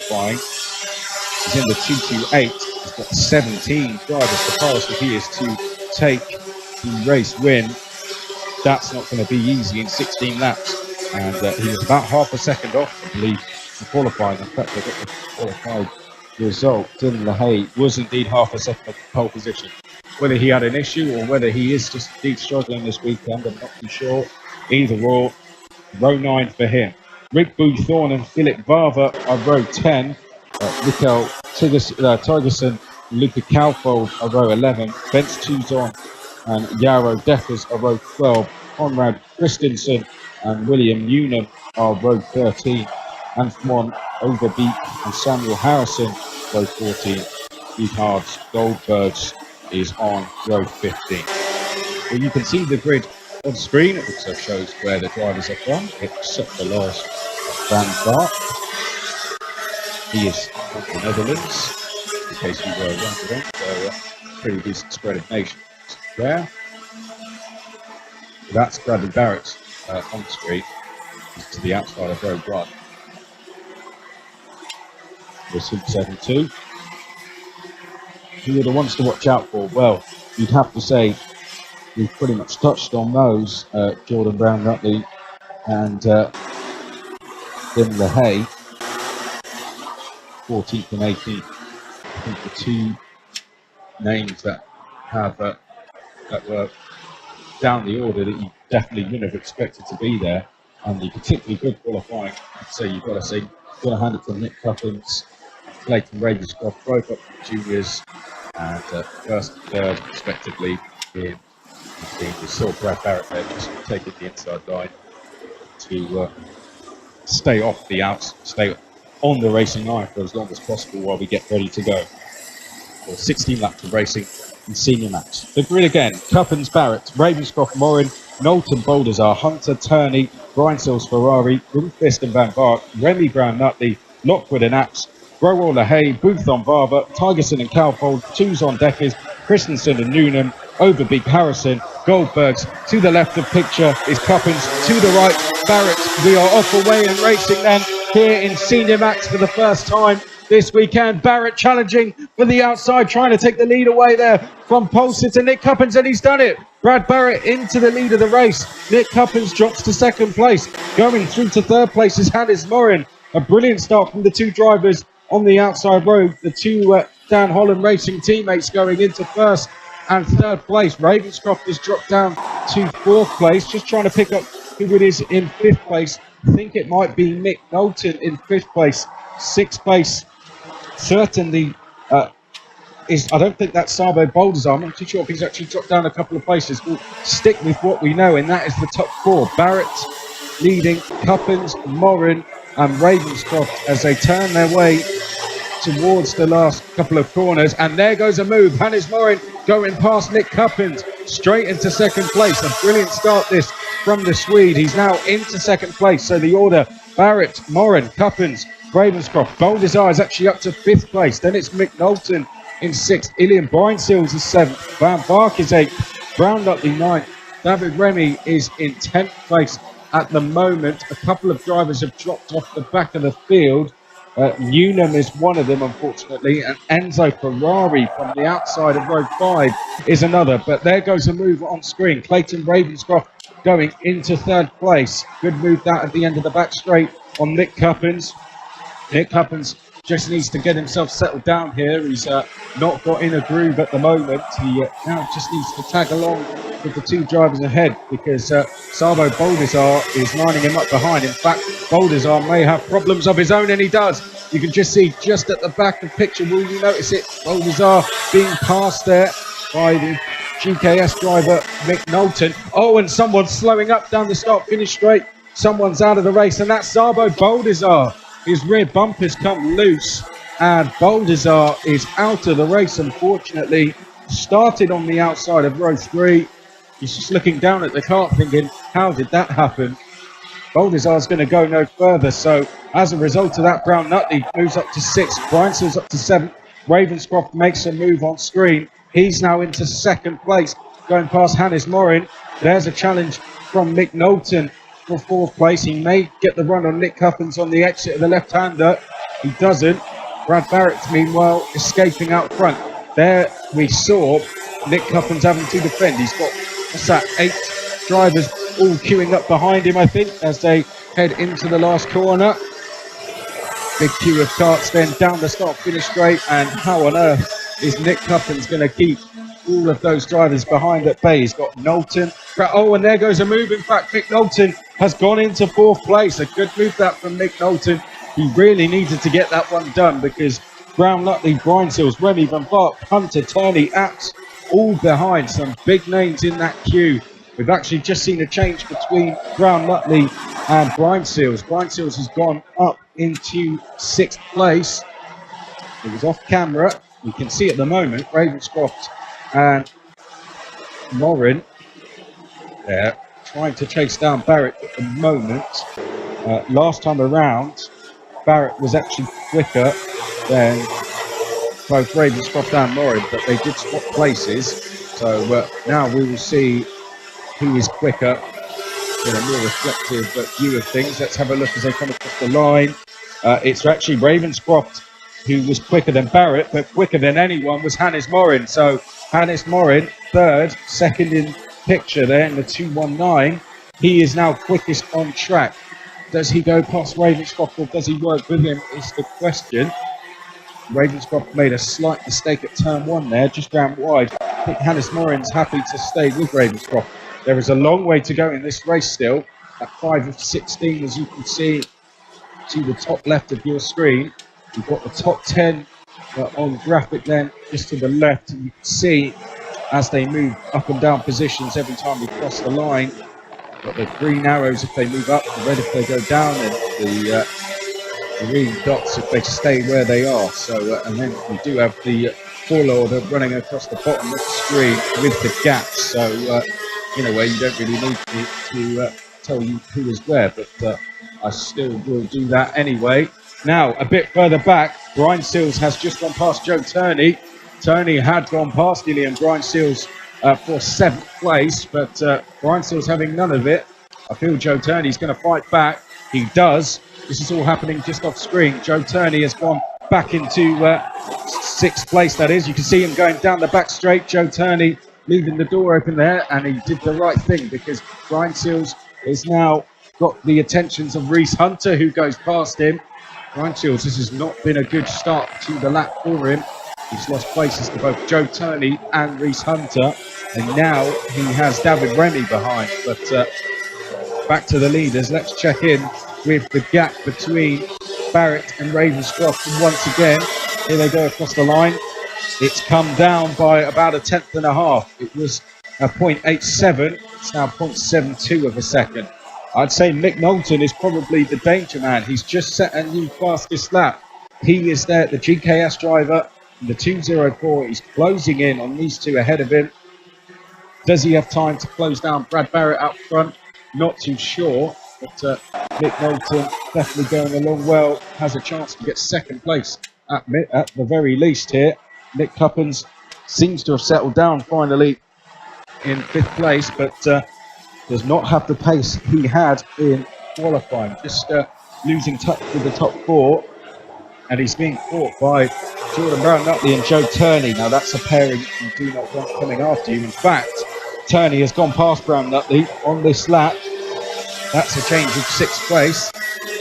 qualifying. He's in the 228. He's got 17 drivers to pass if he is to take the race win. That's not going to be easy in 16 laps. And he was about half a second off, I believe, in qualifying. In fact, I got the qualified result. Dylan LaHaye was indeed half a second off the pole position. Whether he had an issue or whether he is just indeed struggling this weekend, I'm not too sure. Either or, row 9 for him. Rick Boothorn and Philip Varva are row 10. Mikael Tigerson, Luca Calfold are row 11. Bence Tuzon and Yarrow Deckers are row 12. Conrad Christensen and William Newnham are row 13. Antoine Overbeek and Samuel Harrison, row 14. Gerhard Goldbergs is on row 15. Well, you can see the grid on screen. It also shows where the drivers are from, except for Lars Van Baart. He is from the Netherlands, in case you were wondering. So, pretty decent spread of nations there. That's Bradley Barrett on screen. He's to the outside of row 1. There's 7-2. Who are the ones to watch out for? Well, you'd have to say we've pretty much touched on those. Jordan Brown-Nutley and Dylan LaHaye, 14th and 18th. I think the two names that have that were down the order that you definitely wouldn't have expected to be there, and the particularly good qualifying. So you've got to hand it to Nick Cuppins, Clayton Ravenscroft, both up from the juniors, and first and third respectively in the team. We saw Brad Barrett there just taking the inside line to stay off the outs, stay on the racing line for as long as possible while we get ready to go. 16 laps of racing in senior match. The grid again: Cuppins, Barrett, Ravenscroft, Morin, Knowlton, Baldazar, Hunter, Turney, Brian Sills, Ferrari, Broomfist and Van Baart, Remy Brown, Nutley, Lockwood and Apps, Growell, LaHaye, Booth on Barber, Tigerson and Calfold, Tuzon, Deckers, Christensen and Newnham, Overbeek, Harrison, Goldbergs. To the left of picture is Cuppins, to the right Barrett. We are off away and racing then here in senior match for the first time this weekend. Barrett challenging for the outside, trying to take the lead away there from pole sitter Nick Cuppins, and he's done it. Brad Barrett into the lead of the race. Nick Cuppins drops to second place. Going through to third place is Hannes Morin. A brilliant start from the two drivers on the outside road. The two Dan Holland Racing teammates going into first and third place. Ravenscroft has dropped down to fourth place, just trying to pick up who it is in fifth place. I think it might be Mick Knowlton in fifth place. Sixth place certainly is, I don't think that's Sabo Baldazar. I'm not too sure if he's actually dropped down a couple of places. We'll stick with what we know, and that is the top four. Barrett leading, Cuppins, Morin and Ravenscroft as they turn their way towards the last couple of corners. And there goes a move. Hannes Morin going past Nick Cuppins straight into second place. A brilliant start this from the Swede. He's now into second place. So the order: Barrett, Morin, Cuppins, Ravenscroft. Baldazar is actually up to fifth place. Then it's Mick Knowlton in sixth. Ilian Breinseels is seventh. Van Bark is eighth. Brown Nutley ninth. David Remy is in 10th place at the moment. A couple of drivers have dropped off the back of the field. Newnham is one of them, unfortunately, and Enzo Ferrari from the outside of row 5 is another. But there goes a move on screen. Clayton Ravenscroft going into third place. Good move that at the end of the back straight on Nick Cuppins. Nick Cuppins just needs to get himself settled down here. He's not got in a groove at the moment. He now just needs to tag along with the two drivers ahead, because Sabo Baldazar is lining him up behind. In fact, Baldazar may have problems of his own, and he does. You can just see just at the back of the picture, will you notice it? Baldazar being passed there by the GKS driver Mick Knowlton. Oh, and someone's slowing up down the start-finish straight. Someone's out of the race, and that's Sabo Baldazar. His rear bumper's come loose, and Baldazar is out of the race, unfortunately. Started on the outside of row 3. He's just looking down at the cart thinking, how did that happen? Baldazar's going to go no further. So as a result of that, Brown Nutley moves up to 6th. Breinseels up to 7th. Ravenscroft makes a move on screen. He's now into second place, going past Hannes Morin. There's a challenge from Mick Knowlton for fourth place. He may get the run on Nick Cuppins on the exit of the left-hander. He doesn't. Brad Barrett, meanwhile, escaping out front. There we saw Nick Cuppins having to defend. He's got, what's that, 8 drivers all queuing up behind him, I think, as they head into the last corner. Big queue of carts then down the start-finish straight, and how on earth is Nick Cuppins going to keep all of those drivers behind at bay? He's got Knowlton. Oh, and there goes a move. In fact, Nick Knowlton has gone into 4th place. A good move that from Nick Knowlton. He really needed to get that one done because Brown Nutley, Brian Seals, Remy Van Vark, Hunter, Turney, Apps, all behind. Some big names in that queue. We've actually just seen a change between Brown Nutley and Brian Seals. Brian Seals has gone up into 6th place. It was off camera. You can see at the moment Ravenscroft and Morin there trying to chase down Barrett at the moment. Last time around, Barrett was actually quicker than both Ravenscroft and Morin, but they did swap places. So now we will see who is quicker in a more reflective view of things. Let's have a look as they come across the line. It's actually Ravenscroft who was quicker than Barrett, but quicker than anyone was Hannes Morin. So Hannes Morin, 3rd, 2nd in picture there in the 2:19. He is now quickest on track. Does he go past Ravenscroft or does he work with him is the question. Ravenscroft made a slight mistake at turn 1 there, just ran wide. I think Hannes Morin's happy to stay with Ravenscroft. There is a long way to go in this race still. At 5 of 16, as you can see to the top left of your screen. You've got the top 10 on graphic then, just to the left. And you can see as they move up and down positions every time we cross the line. Got the green arrows if they move up, the red if they go down, and the green dots if they stay where they are. So, and then we do have the full order running across the bottom of the screen with the gaps. So, in a way, you don't really need to tell you who is where, but I still will do that anyway. Now, a bit further back, Brian Seals has just gone past Joe Turney. Turney had gone past Ilya and Brian Seals for 7th place, but Brian Seals having none of it. I feel Joe Turney's going to fight back. He does. This is all happening just off screen. Joe Turney has gone back into 6th place, that is. You can see him going down the back straight. Joe Turney leaving the door open there, and he did the right thing because Brian Seals has now got the attentions of Reese Hunter, who goes past him. Brian Seals, this has not been a good start to the lap for him. He's lost places to both Joe Turney and Reese Hunter, and now he has David Remy behind. But back to the leaders. Let's check in with the gap between Barrett and Ravenscroft. And once again, here they go across the line. It's come down by about 1/10.5. It was a 0.87. It's now 0.72 of a second. I'd say Nick Knowlton is probably the danger man. He's just set a new fastest lap. He is there, the GKS driver, the 2:04. He's closing in on these two ahead of him. Does he have time to close down Brad Barrett up front? Not too sure, but Nick Knowlton definitely going along well. Has a chance to get 2nd place at the very least here. Nick Cuppins seems to have settled down finally in 5th place, but does not have the pace he had in qualifying. Just losing touch with the top 4, and he's being caught by Jordan Brown Nutley and Joe Turney. Now that's a pairing you do not want coming after you. In fact, Turney has gone past Brown Nutley on this lap. That's a change of 6th place.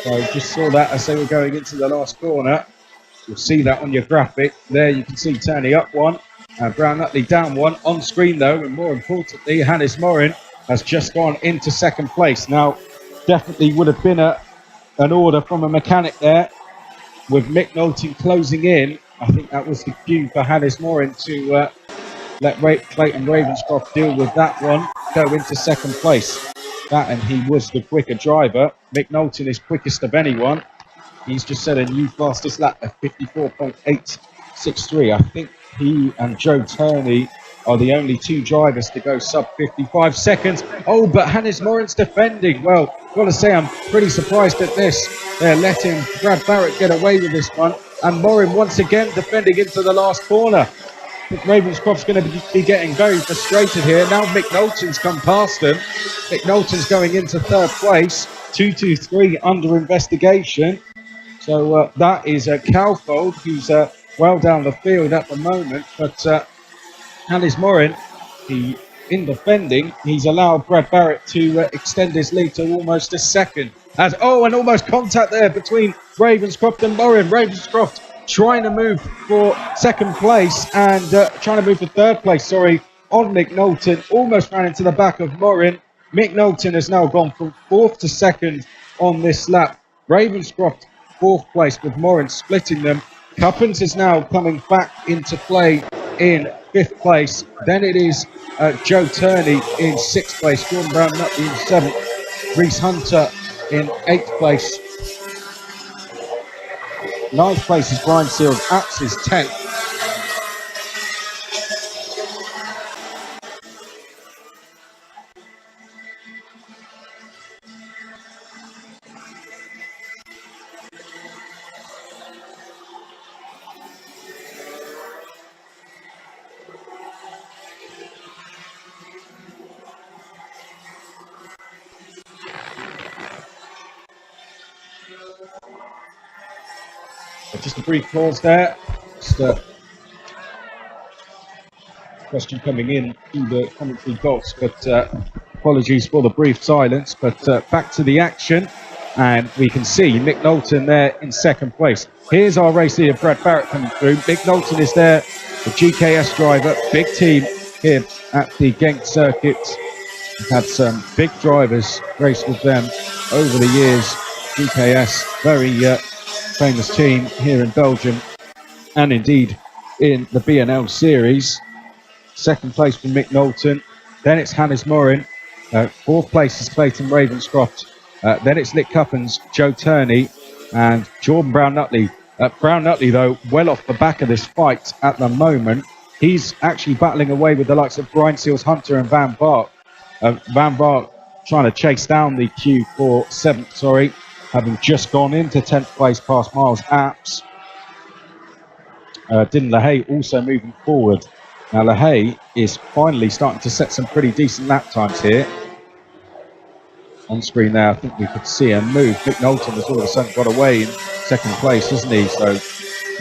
So just saw that as they were going into the last corner. You'll see that on your graphic. There you can see Turney up 1 and Brown Nutley down 1. On screen though, and more importantly, Hannes Morin has just gone into 2nd place. Now, definitely would have been an order from a mechanic there with Mick Knowlton closing in. I think that was the cue for Hannes Morin to let Clayton Ravenscroft deal with that one, go into 2nd place. That, and he was the quicker driver. Mick Knowlton is quickest of anyone. He's just set a new fastest lap of 54.863. I think he and Joe Turney are the only 2 drivers to go sub 55 seconds. Oh, but Hannes Morin's defending. Well, got to say, I'm pretty surprised at this. They're letting Brad Barrett get away with this one. And Morin once again defending into the last corner. I think Ravenscroft's going to be getting very frustrated here. Now Mick Knowlton's come past them. Mick Knowlton's going into 3rd place. 223 under investigation. So that is Calfold, who's well down the field at the moment. But Hannes Morin, in defending, he's allowed Brad Barrett to extend his lead to almost a second. And almost contact there between Ravenscroft and Morin. Ravenscroft trying to move for second place and trying to move for third place, on Mick Knowlton. Almost ran into the back of Morin. Mick Knowlton has now gone from fourth to second on this lap. Ravenscroft fourth place with Morin splitting them. Cuppins is now coming back into play in fifth place. Then it is Joe Turney in sixth place, Jordan Brown Nutley in seventh, Reese Hunter in eighth place. Ninth place is Brian Seals, Apps is 10th. Just a brief pause there. Just a question coming in through the commentary box, but apologies for the brief silence. But back to the action, and we can see Mick Knowlton there in second place. Here's our race leader, Brad Barrett, coming through. Mick Knowlton is there, the GKS driver, big team here at the Genk circuit. We've had some big drivers race with them over the years. GKS, very famous team here in Belgium and indeed in the BNL series. Second place for Mick Knowlton, then it's Hannes Morin, fourth place is Clayton Ravenscroft, then it's Nick Cuppins, Joe Turney and Jordan Brown Nutley. Brown Nutley, though, well off the back of this fight at the moment. He's actually battling away with the likes of Brian Seals, Hunter and Van Vark. Van Vark trying to chase down the queue for seventh, having just gone into 10th place past Miles Apps. Dylan LaHaye also moving forward. Now LaHaye is finally starting to set some pretty decent lap times here. On screen there, I think we could see him move. Mick Knowlton has all of a sudden got away in second place, hasn't he? So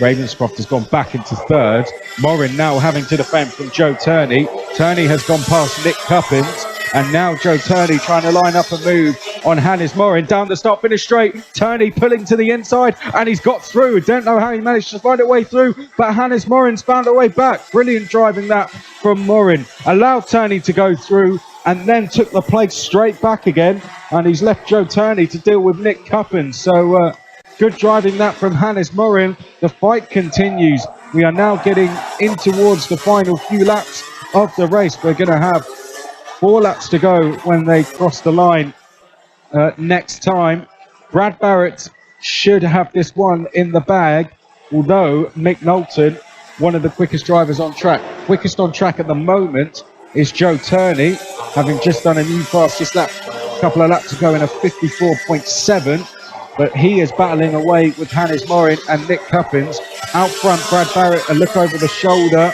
Ravenscroft has gone back into third. Morin now having to defend from Joe Turney. Turney has gone past Nick Cuppins. And now Joe Turney trying to line up a move on Hannes Morin. Down the start finish straight. Turney pulling to the inside and he's got through. Don't know how he managed to find a way through, but Hannes Morin's found a way back. Brilliant driving that from Morin. Allowed Turney to go through and then took the place straight back again. And he's left Joe Turney to deal with Nick Cuppins. So good driving that from Hannes Morin. The fight continues. We are now getting in towards the final few laps of the race. We're going to have 4 laps to go when they cross the line next time. Brad Barrett should have this one in the bag, although Mick Knowlton, one of the quickest drivers on track. Quickest on track at the moment is Joe Turney, having just done a new fastest lap a couple of laps ago in a 54.7. But he is battling away with Hannes Morin and Nick Cuppins. Out front, Brad Barrett, a look over the shoulder.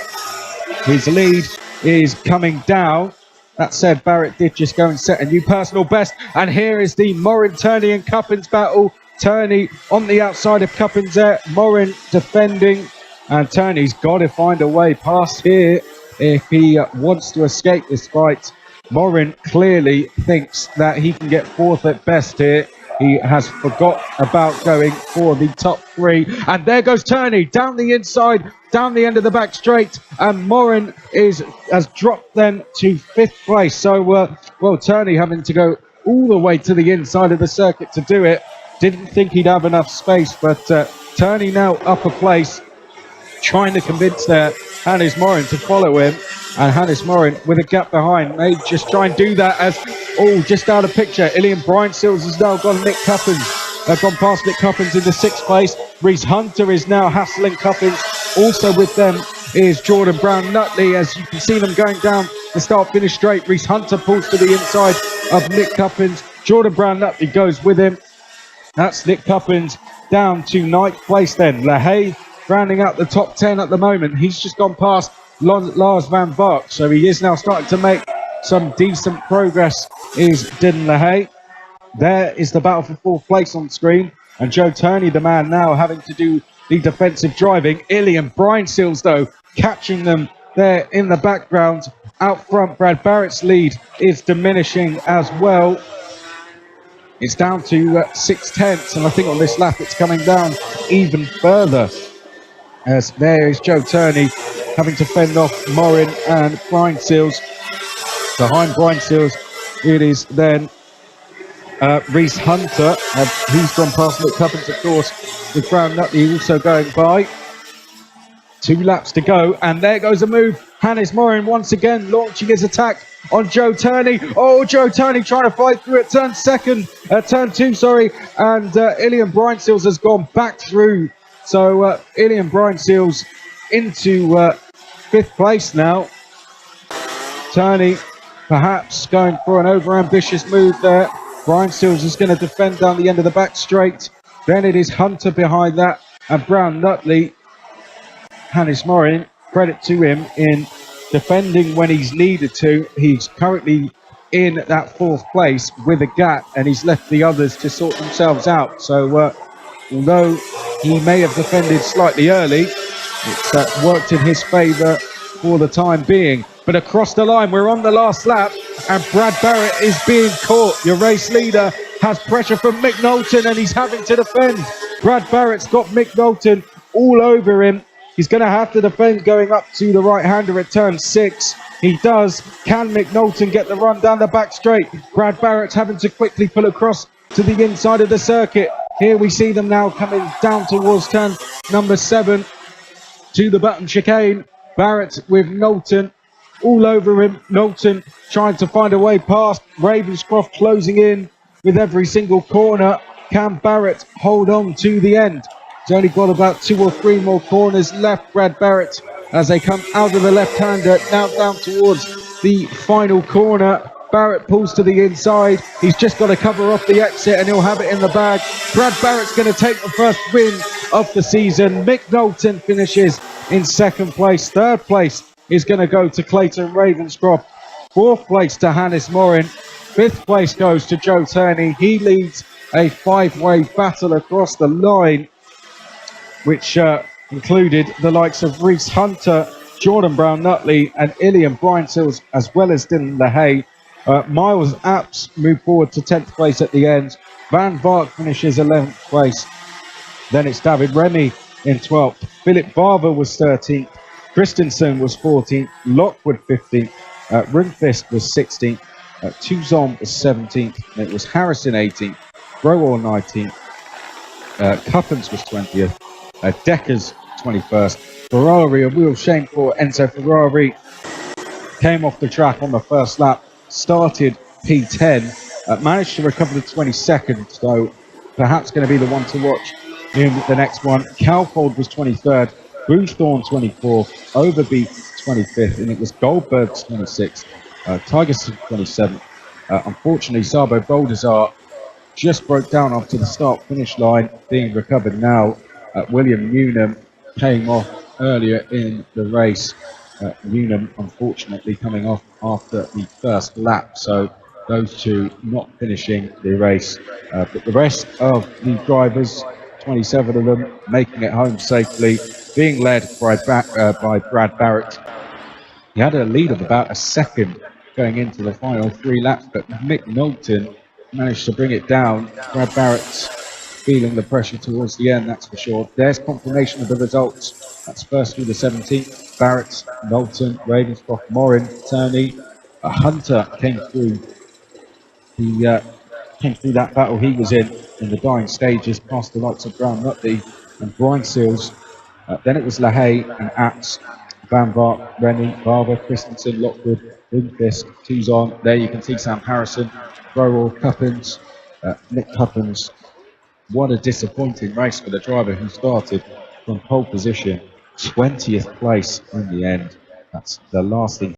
His lead is coming down. That said, Barrett did just go and set a new personal best. And here is the Morin, Turney and Cuppins battle. Turney on the outside of Cuppins there. Morin defending. And Turney's got to find a way past here if he wants to escape this fight. Morin clearly thinks that he can get fourth at best here. He has forgot about going for the top 3. And there goes Turney down the inside, down the end of the back straight. And Morin has dropped then to 5th place. So, Turney having to go all the way to the inside of the circuit to do it. Didn't think he'd have enough space, but Turney now up a place, trying to convince Hannes Morin to follow him. And Hannes Morin with a gap behind may just try and do that as, just out of picture. Ilian Brian Seals has now gone Nick Cuppins. Gone past Nick Cuppins into 6th place. Reese Hunter is now hassling Cuppins. Also with them is Jordan Brown Nutley. As you can see them going down the start-finish straight. Reese Hunter pulls to the inside of Nick Cuppins. Jordan Brown Nutley goes with him. That's Nick Cuppins down to 9th place then. LaHaye rounding out the top 10 at the moment. He's just gone past Lars Van Vark, so he is now starting to make some decent progress, is Dylan LaHaye. There is the battle for 4th place on screen. And Joe Turney, the man now having to do the defensive driving. Illy and Brian Seals, though, catching them there in the background. Out front, Brad Barrett's lead is diminishing as well. It's down to 6/10, and I think on this lap it's coming down even further. As there is Joe Turney having to fend off Morin and Brian Seals. Behind Brian Seals, it is then Reese Hunter. He's gone past Nick Cuppins, of course, with Brown Nutley also going by. 2 laps to go, and there goes a move. Hannes Morin once again launching his attack on Joe Turney. Oh, Joe Turney trying to fight through at turn 2, sorry. And Ilian Brian Seals has gone back through. So Ilian Brian Seals into 5th place now. Turney perhaps going for an over-ambitious move there. Brian Seals is going to defend down the end of the back straight. Then it is Hunter behind that, and Brown Nutley. Hannes Morin, credit to him in defending when he's needed to. He's currently in that 4th place with a gap, and he's left the others to sort themselves out. So although he may have defended slightly early, it's worked in his favour for the time being. But across the line, we're on the last lap, and Brad Barrett is being caught. Your race leader has pressure from Mick Knowlton, and he's having to defend. Brad Barrett's got Mick Knowlton all over him. He's going to have to defend going up to the right-hander at turn 6. He does. Can Mick Knowlton get the run down the back straight? Brad Barrett's having to quickly pull across to the inside of the circuit. Here we see them now coming down towards turn number 7 to the button chicane. Barrett with Knowlton all over him. Knowlton trying to find a way past. Ravenscroft closing in with every single corner. Can Barrett hold on to the end? He's only got about 2 or 3 more corners left. Brad Barrett, as they come out of the left-hander, now down towards the final corner. Barrett pulls to the inside. He's just got to cover off the exit and he'll have it in the bag. Brad Barrett's going to take the first win of the season. Mick Knowlton finishes in 2nd place. 3rd place is going to go to Clayton Ravenscroft. 4th place to Hannes Morin. 5th place goes to Joe Turney. He leads a 5-way battle across the line, which included the likes of Reese Hunter, Jordan Brown Nutley, and Ilian Brian Seals, as well as Dylan LaHaye. Miles Apps moved forward to 10th place at the end. Van Vark finishes 11th place. Then it's David Remy in 12th. Philip Barber was 13th. Christensen was 14th. Lockwood 15th. Rundqvist was 16th. Tuzon was 17th. And it was Harrison 18th. Growall 19th. Cuppins was 20th. Deckers 21st. Ferrari, a real shame for Enzo Ferrari. Came off the track on the first lap. Started P10, managed to recover the 22nd, so perhaps going to be the one to watch in the next one. Calfold was 23rd, Boothorn 24th, Overbeat 25th, and it was Goldberg's 26th, Tigerson 27th. Unfortunately, Sabo Boldazar just broke down after the start-finish line, being recovered now. William Newnham came off earlier in the race. Newnham, unfortunately, coming off after the first lap, so those two not finishing the race. But the rest of the drivers, 27 of them, making it home safely, being led by Brad Barrett. He had a lead of about a second going into the final 3 laps, but Mick Knowlton managed to bring it down. Brad Barrett's feeling the pressure towards the end, that's for sure. There's confirmation of the results. That's first through the 17th. Barrett, Knowlton, Ravenscroft, Morin, Turney. Hunter came through that battle he was in the dying stages, past the likes of Brown Nutley and Brian Seals. Then it was LaHaye and Apps, Van Vark, Rennie, Barber, Christensen, Lockwood, Rundqvist, Tuzon. There you can see Sam Harrison, Growall, Cuppins, Nick Cuppins. What a disappointing race for the driver who started from pole position, 20th place in the end. That's the last thing